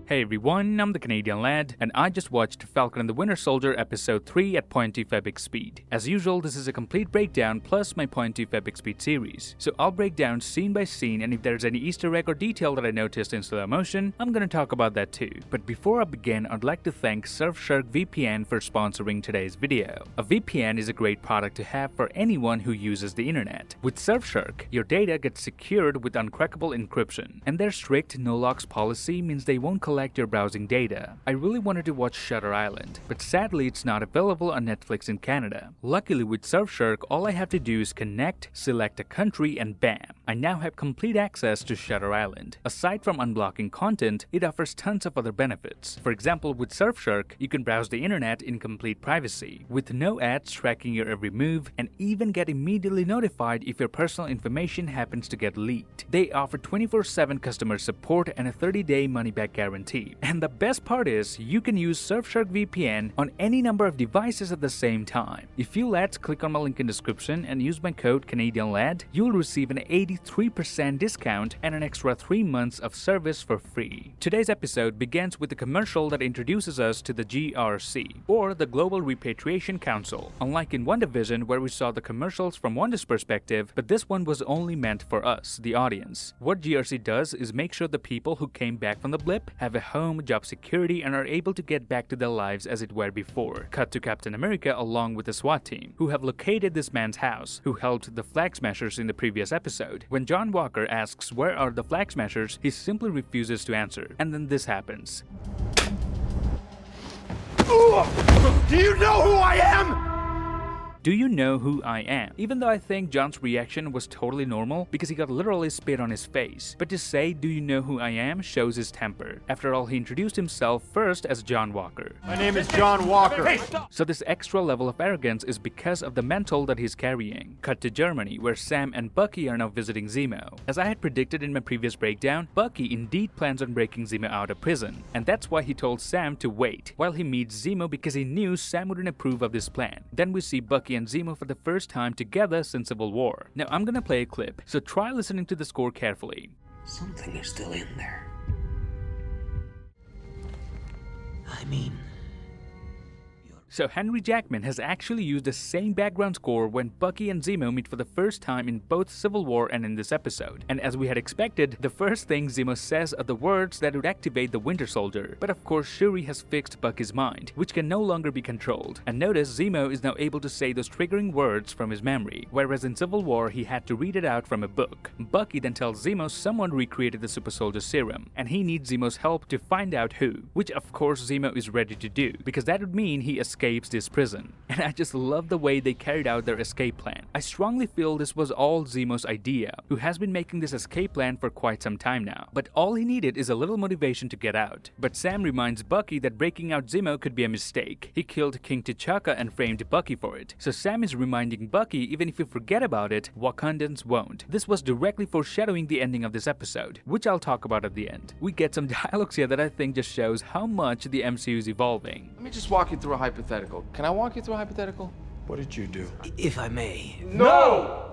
Hey everyone, I'm the Canadian lad, and I just watched Falcon and the Winter Soldier episode 3 at 0.25 epic speed. As usual, this is a complete breakdown plus my 0.25 epic speed series. So I'll break down scene by scene, and if there's any Easter egg or detail that I noticed in slow motion, I'm gonna talk about that too. But before I begin, I'd like to thank Surfshark VPN for sponsoring today's video. A VPN is a great product to have for anyone who uses the internet. With Surfshark, your data gets secured with uncrackable encryption, and their strict no-logs policy means they won't collect your browsing data. I really wanted to watch Shutter Island, but sadly it's not available on Netflix in Canada. Luckily with Surfshark, all I have to do is connect, select a country, and bam! I now have complete access to Shutter Island. Aside from unblocking content, it offers tons of other benefits. For example, with Surfshark, you can browse the internet in complete privacy, with no ads tracking your every move, and even get immediately notified if your personal information happens to get leaked. They offer 24/7 customer support and a 30-day money-back guarantee. And the best part is, you can use Surfshark VPN on any number of devices at the same time. If you lads click on my link in description and use my code CanadianLad, you'll receive an 83% discount and an extra 3 months of service for free. Today's episode begins with a commercial that introduces us to the GRC, or the Global Repatriation Council. Unlike in WandaVision, where we saw the commercials from Wanda's perspective, but this one was only meant for us, the audience. What GRC does is make sure the people who came back from the blip have a home, job security, and are able to get back to their lives as it were before. Cut to Captain America along with the SWAT team, who have located this man's house, who helped the Flag Smashers in the previous episode. When John Walker asks where are the Flag Smashers, he simply refuses to answer, and then this happens. Do you know who I am? Do you know who I am? Even though I think John's reaction was totally normal because he got literally spit on his face. But to say, do you know who I am, shows his temper. After all, he introduced himself first as John Walker. My name is John Walker. Hey, so this extra level of arrogance is because of the mental that he's carrying. Cut to Germany, where Sam and Bucky are now visiting Zemo. As I had predicted in my previous breakdown, Bucky indeed plans on breaking Zemo out of prison. And that's why he told Sam to wait while he meets Zemo, because he knew Sam wouldn't approve of this plan. Then we see Bucky and Zemo for the first time together since Civil War. Now I'm gonna play a clip, so try listening to the score carefully. Something is still in there. I mean... So Henry Jackman has actually used the same background score when Bucky and Zemo meet for the first time in both Civil War and in this episode. And as we had expected, the first thing Zemo says are the words that would activate the Winter Soldier. But of course, Shuri has fixed Bucky's mind, which can no longer be controlled. And notice Zemo is now able to say those triggering words from his memory, whereas in Civil War he had to read it out from a book. Bucky then tells Zemo someone recreated the Super Soldier Serum, and he needs Zemo's help to find out who, which of course Zemo is ready to do, because that would mean he escapes this prison. And I just love the way they carried out their escape plan. I strongly feel this was all Zemo's idea, who has been making this escape plan for quite some time now. But all he needed is a little motivation to get out. But Sam reminds Bucky that breaking out Zemo could be a mistake. He killed King T'Chaka and framed Bucky for it. So Sam is reminding Bucky, even if you forget about it, Wakandans won't. This was directly foreshadowing the ending of this episode, which I'll talk about at the end. We get some dialogues here that I think just shows how much the MCU is evolving. Let me just walk you through a hypothetical. Can I walk you through a hypothetical? what did you do? If I may. No!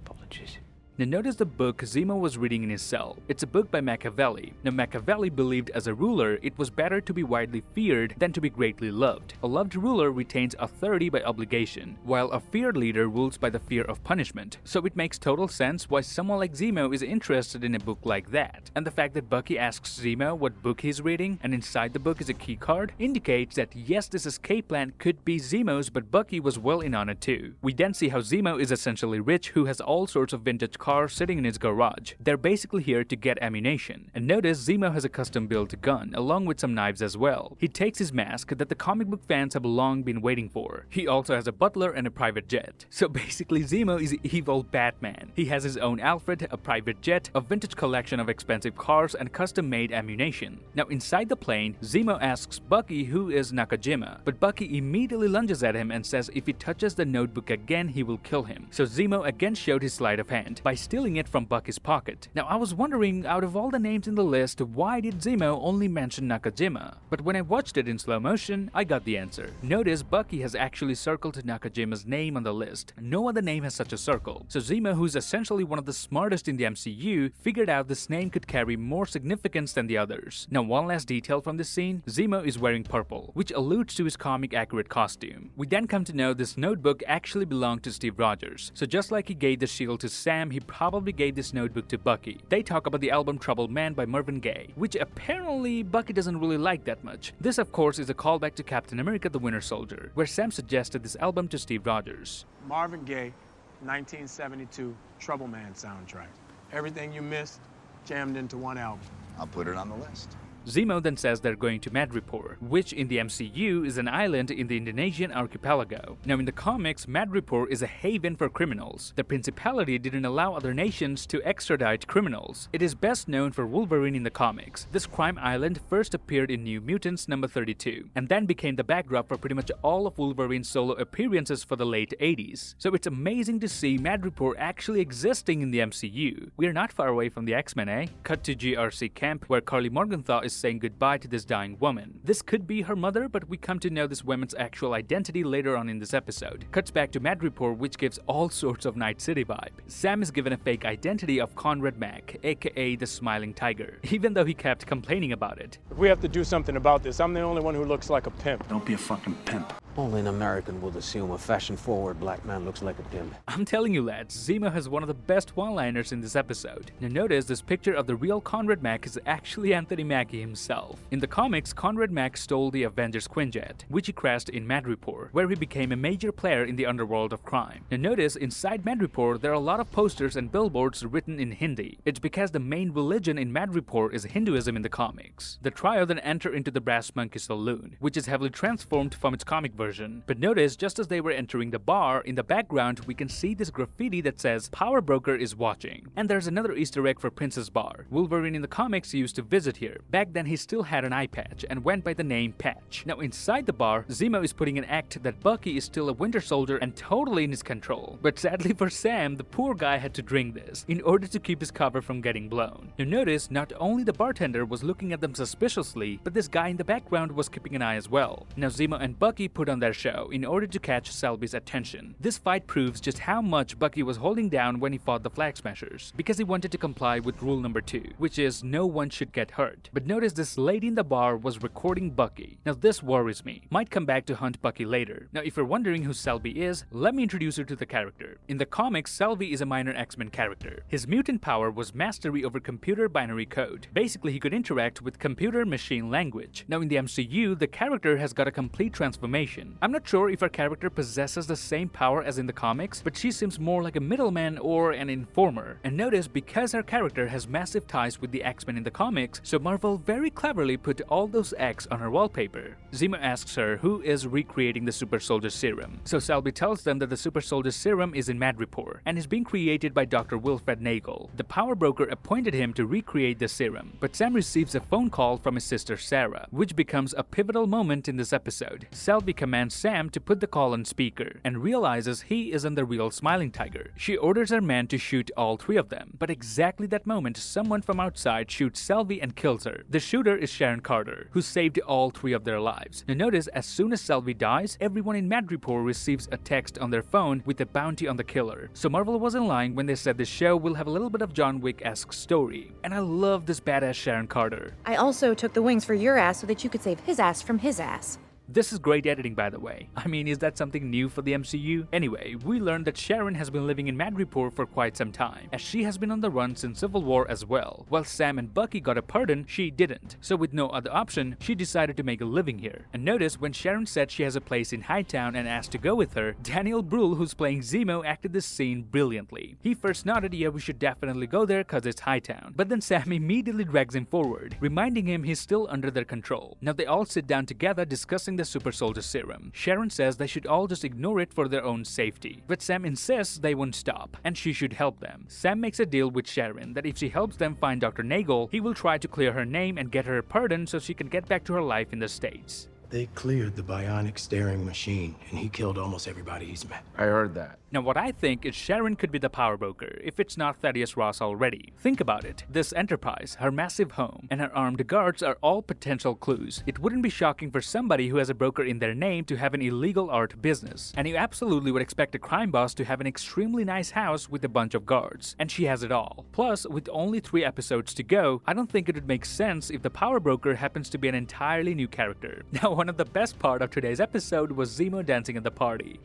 Apologies. Now notice the book Zemo was reading in his cell. It's a book by Machiavelli. Now Machiavelli believed as a ruler, it was better to be widely feared than to be greatly loved. A loved ruler retains authority by obligation, while a feared leader rules by the fear of punishment. So it makes total sense why someone like Zemo is interested in a book like that. And the fact that Bucky asks Zemo what book he's reading, and inside the book is a key card, indicates that yes, this escape plan could be Zemo's, but Bucky was well in on it too. We then see how Zemo is essentially rich, who has all sorts of vintage cars sitting in his garage. They're basically here to get ammunition. And notice Zemo has a custom-built gun, along with some knives as well. He takes his mask that the comic book fans have long been waiting for. He also has a butler and a private jet. So basically Zemo is evil Batman. He has his own Alfred, a private jet, a vintage collection of expensive cars, and custom-made ammunition. Now inside the plane, Zemo asks Bucky who is Nakajima, but Bucky immediately lunges at him and says if he touches the notebook again, he will kill him. So Zemo again showed his sleight of hand by by stealing it from Bucky's pocket. Now I was wondering, out of all the names in the list, why did Zemo only mention Nakajima? But when I watched it in slow motion, I got the answer. Notice Bucky has actually circled Nakajima's name on the list. No other name has such a circle. So Zemo, who's essentially one of the smartest in the MCU, figured out this name could carry more significance than the others. Now one last detail from this scene, Zemo is wearing purple, which alludes to his comic accurate costume. We then come to know this notebook actually belonged to Steve Rogers. So just like he gave the shield to Sam, he probably gave this notebook to Bucky. They talk about the album Troubled Man by Marvin Gaye, which apparently Bucky doesn't really like that much. This of course is a callback to Captain America the Winter Soldier, where Sam suggested this album to Steve Rogers. Marvin Gaye, 1972 Trouble Man soundtrack. Everything you missed, jammed into one album. I'll put it on the list. Zemo then says they're going to Madripoor, which in the MCU is an island in the Indonesian archipelago. Now in the comics, Madripoor is a haven for criminals. The Principality didn't allow other nations to extradite criminals. It is best known for Wolverine in the comics. This crime island first appeared in New Mutants number 32, and then became the backdrop for pretty much all of Wolverine's solo appearances for the late 80s. So it's amazing to see Madripoor actually existing in the MCU. We're not far away from the X-Men, eh? Cut to GRC camp, where Carly Morgenthau is saying goodbye to this dying woman. This could be her mother, but we come to know this woman's actual identity later on in this episode. Cuts back to Madripoor, which gives all sorts of Night City vibe. Sam is given a fake identity of Conrad Mack, aka the Smiling Tiger, even though he kept complaining about it. If we have to do something about this, I'm the only one who looks like a pimp. Don't be a fucking pimp. Only an American would assume a fashion-forward black man looks like a pimp. I'm telling you lads, Zemo has one of the best one-liners in this episode. Now notice this picture of the real Conrad Mack is actually Anthony Mackie himself. In the comics, Conrad Mack stole the Avengers Quinjet, which he crashed in Madripoor, where he became a major player in the underworld of crime. Now notice inside Madripoor there are a lot of posters and billboards written in Hindi. It's because the main religion in Madripoor is Hinduism in the comics. The trio then enter into the Brass Monkey Saloon, which is heavily transformed from its comic version. But notice, just as they were entering the bar, in the background we can see this graffiti that says Power Broker is watching. And there's another Easter egg for Princess Bar. Wolverine in the comics used to visit here. Back then he still had an eye patch and went by the name Patch. Now inside the bar, Zemo is putting an act that Bucky is still a Winter Soldier and totally in his control. But sadly for Sam, the poor guy had to drink this in order to keep his cover from getting blown. Now notice, not only the bartender was looking at them suspiciously, but this guy in the background was keeping an eye as well. Now Zemo and Bucky put on their show in order to catch Selby's attention. This fight proves just how much Bucky was holding down when he fought the Flag Smashers, because he wanted to comply with rule number 2, which is no one should get hurt. But notice this lady in the bar was recording Bucky. Now this worries me. Might come back to hunt Bucky later. Now if you're wondering who Selby is, let me introduce you to the character. In the comics, Selby is a minor X-Men character. His mutant power was mastery over computer binary code. Basically, he could interact with computer-machine language. Now in the MCU, the character has got a complete transformation. I'm not sure if our character possesses the same power as in the comics, but she seems more like a middleman or an informer. And notice, because her character has massive ties with the X-Men in the comics, so Marvel very cleverly put all those X on her wallpaper. Zemo asks her who is recreating the Super Soldier Serum. So Selby tells them that the Super Soldier Serum is in Madripoor and is being created by Dr. Wilfred Nagel. The Power Broker appointed him to recreate the serum, but Sam receives a phone call from his sister Sarah, which becomes a pivotal moment in this episode. Selby commands Sam to put the call on speaker and realizes he isn't the real Smiling Tiger. She orders her man to shoot all 3 of them, but exactly that moment someone from outside shoots Selby and kills her. The shooter is Sharon Carter, who saved all 3 of their lives. Now notice, as soon as Selby dies, everyone in Madripoor receives a text on their phone with a bounty on the killer. So Marvel wasn't lying when they said the show will have a little bit of John Wick-esque story. And I love this badass Sharon Carter. I also took the wings for your ass so that you could save his ass from his ass. This is great editing, by the way. I mean, is that something new for the MCU? Anyway, we learned that Sharon has been living in Madripoor for quite some time, as she has been on the run since Civil War as well. While Sam and Bucky got a pardon, she didn't. So with no other option, she decided to make a living here. And notice, when Sharon said she has a place in Hightown and asked to go with her, Daniel Bruhl, who's playing Zemo, acted this scene brilliantly. He first nodded, yeah, we should definitely go there cause it's Hightown. But then Sam immediately drags him forward, reminding him he's still under their control. Now they all sit down together discussing the Super Soldier Serum. Sharon says they should all just ignore it for their own safety, but Sam insists they won't stop, and she should help them. Sam makes a deal with Sharon that if she helps them find Dr. Nagel, he will try to clear her name and get her a pardon so she can get back to her life in the States. They cleared the bionic staring machine, and he killed almost everybody he's met. I heard that. Now what I think is Sharon could be the power broker, if it's not Thaddeus Ross already. Think about it. This enterprise, her massive home, and her armed guards are all potential clues. It wouldn't be shocking for somebody who has a broker in their name to have an illegal art business. And you absolutely would expect a crime boss to have an extremely nice house with a bunch of guards. And she has it all. Plus, with only 3 episodes to go, I don't think it would make sense if the power broker happens to be an entirely new character. Now, one of the best part of today's episode was Zemo dancing at the party.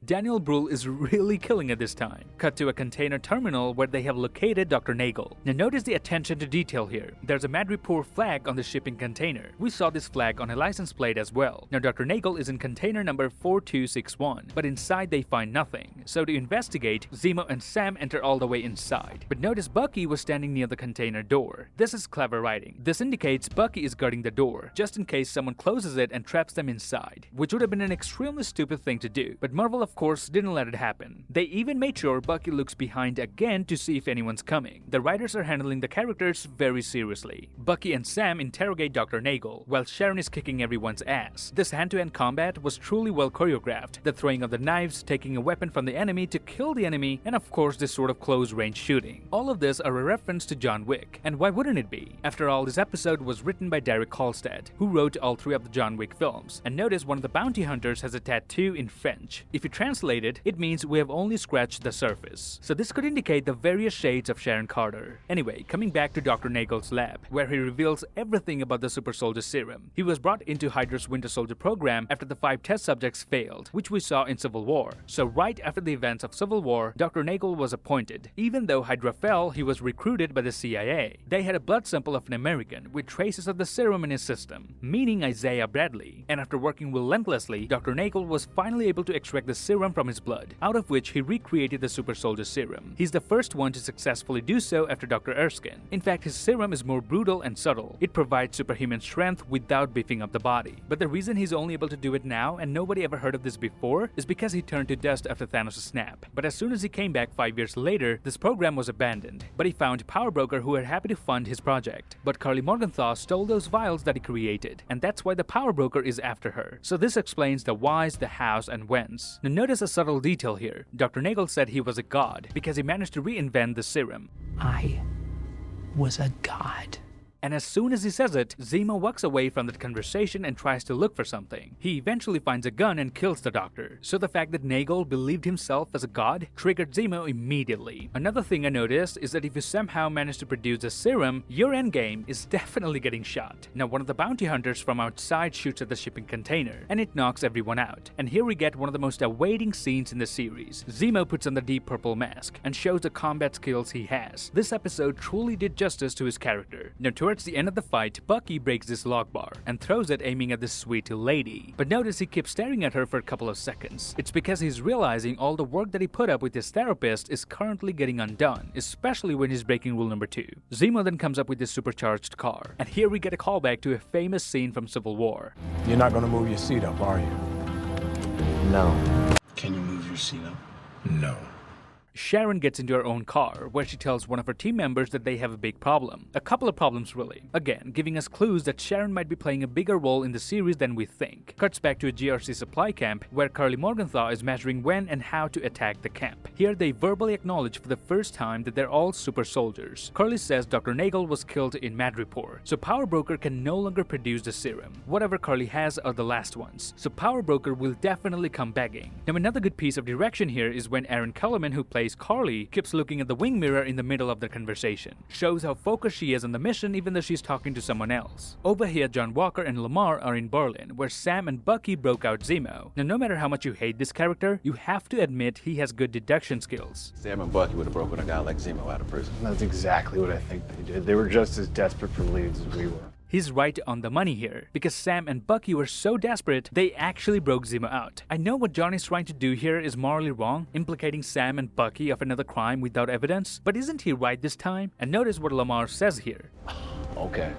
Daniel Bruhl is really killing it this time. Cut to a container terminal where they have located Dr. Nagel. Now notice the attention to detail here. There's a Madripoor flag on the shipping container. We saw this flag on a license plate as well. Now Dr. Nagel is in container number 4261, but inside they find nothing. So to investigate, Zemo and Sam enter all the way inside. But notice Bucky was standing near the container door. This is clever writing. This indicates Bucky is guarding the door, just in case someone closes it and traps them inside, which would have been an extremely stupid thing to do. But Marvel of course didn't let it happen. They even made sure Bucky looks behind again to see if anyone's coming. The writers are handling the characters very seriously. Bucky and Sam interrogate Dr. Nagel, while Sharon is kicking everyone's ass. This hand-to-hand combat was truly well choreographed. The throwing of the knives, taking a weapon from the enemy to kill the enemy, and of course this sort of close-range shooting. All of this are a reference to John Wick. And why wouldn't it be? After all, this episode was written by Derek Kolstad, who wrote all 3 of the John Wick films. And notice one of the bounty hunters has a tattoo in French. If you translate it means we have only scratched the surface. So this could indicate the various shades of Sharon Carter. Anyway, coming back to Dr. Nagel's lab, where he reveals everything about the super soldier serum. He was brought into Hydra's Winter Soldier program after the 5 test subjects failed, which we saw in Civil War. So right after the events of Civil War, Dr. Nagel was appointed. Even though Hydra fell, he was recruited by the CIA. They had a blood sample of an American with traces of the serum in his system, meaning Isaiah Bradley. And after working relentlessly, Dr. Nagel was finally able to extract the serum from his blood, out of which he recreated the super soldier serum. He's the first one to successfully do so after Dr. Erskine. In fact, his serum is more brutal and subtle. It provides superhuman strength without beefing up the body. But the reason he's only able to do it now and nobody ever heard of this before is because he turned to dust after Thanos' snap. But as soon as he came back 5 years later, this program was abandoned. But he found power broker who were happy to fund his project. But Carly Morgenthau stole those vials that he created, and that's why the power broker is after her. So this explains the whys, the hows, and whens. Now notice a subtle detail here. Dr. Nagel said he was a god because he managed to reinvent the serum. I was a god. And as soon as he says it, Zemo walks away from that conversation and tries to look for something. He eventually finds a gun and kills the doctor. So the fact that Nagel believed himself as a god triggered Zemo immediately. Another thing I noticed is that if you somehow manage to produce a serum, your endgame is definitely getting shot. Now one of the bounty hunters from outside shoots at the shipping container, and it knocks everyone out. And here we get one of the most awaiting scenes in the series. Zemo puts on the deep purple mask and shows the combat skills he has. This episode truly did justice to his character. Now towards the end of the fight, Bucky breaks this log bar and throws it aiming at this sweet lady. But notice he keeps staring at her for a couple of seconds. It's because he's realizing all the work that he put up with his therapist is currently getting undone, especially when he's breaking rule number 2. Zemo then comes up with this supercharged car. And here we get a callback to a famous scene from Civil War. You're not gonna move your seat up, are you? No. Can you move your seat up? No. Sharon gets into her own car, where she tells one of her team members that they have a big problem. A couple of problems really. Again, giving us clues that Sharon might be playing a bigger role in the series than we think. Cuts back to a GRC supply camp, where Carly Morgenthau is measuring when and how to attack the camp. Here they verbally acknowledge for the first time that they're all super soldiers. Carly says Dr. Nagel was killed in Madripoor, so Power Broker can no longer produce the serum. Whatever Carly has are the last ones, so Power Broker will definitely come begging. Now another good piece of direction here is when Aaron Kellerman, who plays Carly, keeps looking at the wing mirror in the middle of the conversation. Shows how focused she is on the mission even though she's talking to someone else. Over here, John Walker and Lamar are in Berlin, where Sam and Bucky broke out Zemo. Now no matter how much you hate this character, you have to admit he has good deduction skills. Sam and Bucky would have broken a guy like Zemo out of prison. That's exactly what I think they did. They were just as desperate for leads as we were. He's right on the money here, because Sam and Bucky were so desperate, they actually broke Zemo out. I know what Johnny's trying to do here is morally wrong, implicating Sam and Bucky of another crime without evidence, but isn't he right this time? And notice what Lamar says here. Okay.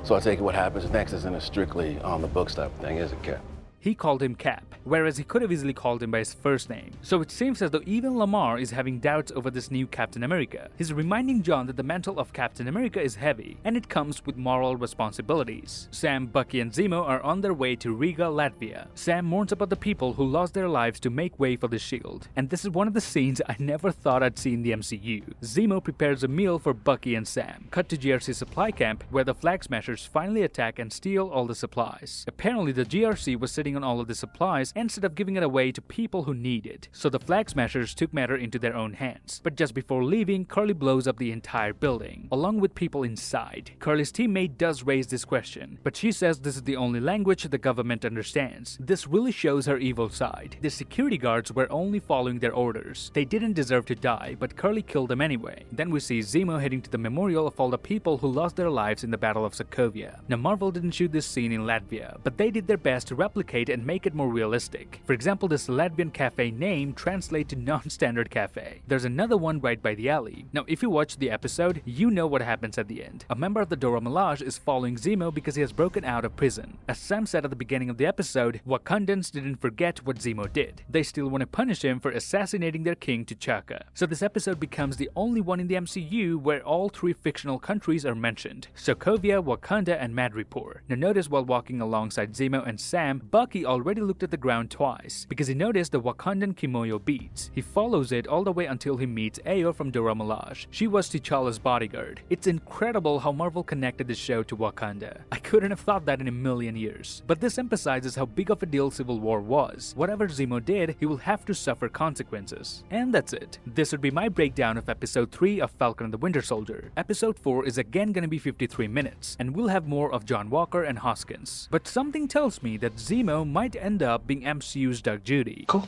So I take it what happens next isn't a strictly on the books type thing, is it, Cap? he called him Cap, whereas he could have easily called him by his first name. So it seems as though even Lamar is having doubts over this new Captain America. He's reminding John that the mantle of Captain America is heavy, and it comes with moral responsibilities. Sam, Bucky, and Zemo are on their way to Riga, Latvia. Sam mourns about the people who lost their lives to make way for the Shield, and this is one of the scenes I never thought I'd see in the MCU. Zemo prepares a meal for Bucky and Sam. Cut to GRC supply camp, where the Flag Smashers finally attack and steal all the supplies. Apparently the GRC was sitting on all of the supplies instead of giving it away to people who need it, so the Flag Smashers took matter into their own hands. But just before leaving, Curly blows up the entire building, along with people inside. Curly's teammate does raise this question, but she says this is the only language the government understands. This really shows her evil side. The security guards were only following their orders. They didn't deserve to die, but Curly killed them anyway. Then we see Zemo heading to the memorial of all the people who lost their lives in the Battle of Sokovia. Now Marvel didn't shoot this scene in Latvia, but they did their best to replicate and make it more realistic. For example, this Latvian cafe name translates to non-standard cafe. There's another one right by the alley. Now if you watch the episode, you know what happens at the end. A member of the Dora Milaje is following Zemo because he has broken out of prison. As Sam said at the beginning of the episode, Wakandans didn't forget what Zemo did. They still want to punish him for assassinating their king T'Chaka. So this episode becomes the only one in the MCU where all three fictional countries are mentioned: Sokovia, Wakanda, and Madripoor. Now notice while walking alongside Zemo and Sam, Bucky already looked at the ground twice because he noticed the Wakandan kimono beads. He follows it all the way until he meets Ayo from Dora Milaje. She was T'Challa's bodyguard. It's incredible how Marvel connected this show to Wakanda. I couldn't have thought that in a million years. But this emphasizes how big of a deal Civil War was. Whatever Zemo did, he will have to suffer consequences. And that's it. This would be my breakdown of episode 3 of Falcon and the Winter Soldier. Episode 4 is again gonna be 53 minutes, and we'll have more of John Walker and Hoskins. But something tells me that Zemo might end up being MCU's Doug Judy. Cool.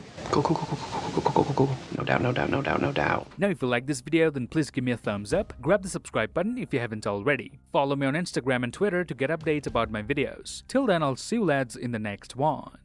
No doubt, no doubt, no doubt, no doubt. Now if you like this video, then please give me a thumbs up, grab the subscribe button if you haven't already. Follow me on Instagram and Twitter to get updates about my videos. Till then, I'll see you lads in the next one.